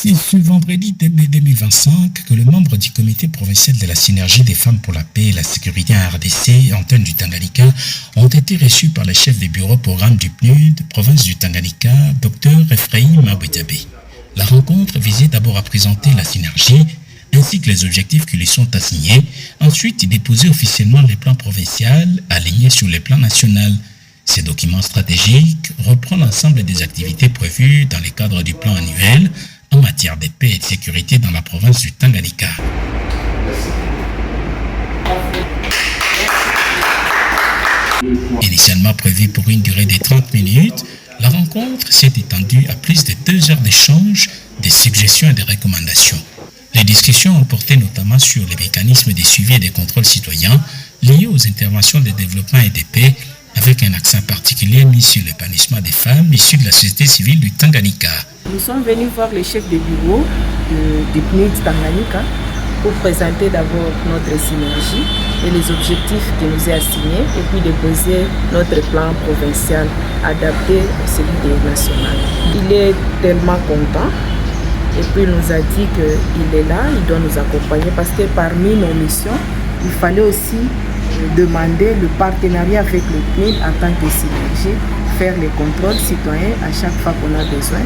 C'est ce vendredi 2 mai 2025 que les membres du comité provincial de la synergie des femmes pour la paix et la sécurité en RDC, antenne du Tanganyika, ont été reçus par le chef du bureau programme du PNUD, province du Tanganyika, Dr Ephraim Maboudiabé. La rencontre visait d'abord à présenter la synergie ainsi que les objectifs qui lui sont assignés, ensuite déposer officiellement les plans provinciaux alignés sur les plans nationaux. Ces documents stratégiques reprennent l'ensemble des activités prévues dans le cadre du plan annuel en matière de paix et de sécurité dans la province du Tanganyika. Initialement prévue pour une durée de 30 minutes, la rencontre s'est étendue à plus de 2 heures d'échange, de suggestions et de recommandations. Les discussions ont porté notamment sur les mécanismes de suivi et de contrôle citoyen liés aux interventions de développement et de paix, avec un accent particulier mis sur l'épanouissement des femmes issues de la société civile du Tanganyika. Nous sommes venus voir le chef de bureau du PNUD Tanganyika pour présenter d'abord notre synergie et les objectifs qui nous est assignés et puis déposer notre plan provincial adapté à celui des nationales. Il est tellement content et puis il nous a dit qu'il est là, il doit nous accompagner parce que parmi nos missions, il fallait aussi demander le partenariat avec le PNUD en tant que synergie, faire les contrôles citoyens à chaque fois qu'on a besoin.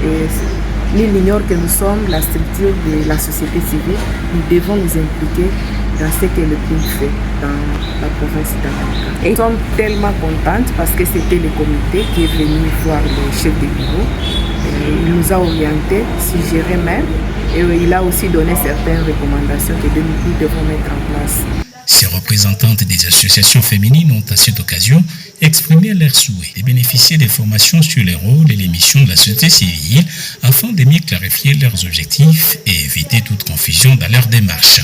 Et nul ignore que nous sommes la structure de la société civile, nous devons nous impliquer dans ce que le PNUD fait dans la province d'Afrique. Et nous sommes tellement contentes parce que c'était le comité qui est venu voir le chef de bureau. Et il nous a orientés, suggéré même, et il a aussi donné certaines recommandations que nous devons mettre en place. Ces représentantes des associations féminines ont à cette occasion exprimé leur souhait de bénéficier des formations sur les rôles et les missions de la société civile afin de mieux clarifier leurs objectifs et éviter toute confusion dans leur démarche.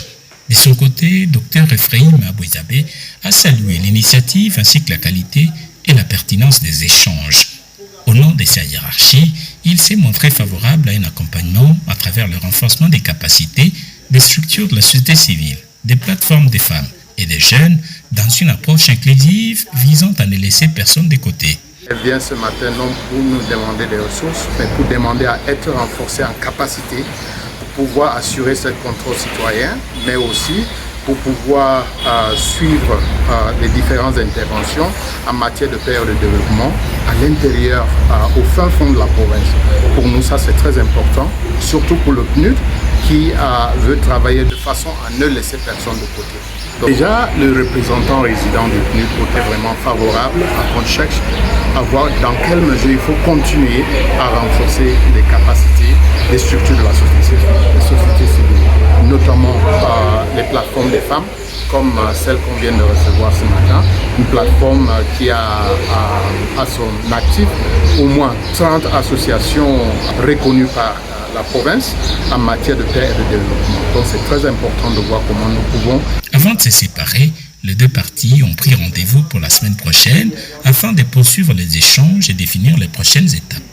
De son côté, Dr Ephraim Maboudiabé a salué l'initiative ainsi que la qualité et la pertinence des échanges. Au nom de sa hiérarchie, il s'est montré favorable à un accompagnement à travers le renforcement des capacités des structures de la société civile, des plateformes des femmes et des jeunes dans une approche inclusive visant à ne laisser personne de côté. Elle vient ce matin non pour nous demander des ressources, mais pour demander à être renforcée en capacité pour pouvoir assurer ce contrôle citoyen, mais aussi pour pouvoir suivre les différentes interventions en matière de paix et de développement à l'intérieur, au fin fond de la province. Pour nous, ça c'est très important, surtout pour le PNUD qui veut travailler de façon à ne laisser personne de côté. Donc, déjà, le représentant résident du PNUD était vraiment favorable à qu'on cherche à voir dans quelle mesure il faut continuer à renforcer les capacités des structures de la société civile, notamment les plateformes des femmes, comme celle qu'on vient de recevoir ce matin, une plateforme qui a à son actif au moins 30 associations reconnues par la province en matière de paix et de développement. Donc c'est très important de voir comment nous pouvons... Avant de se séparer, les deux parties ont pris rendez-vous pour la semaine prochaine afin de poursuivre les échanges et définir les prochaines étapes.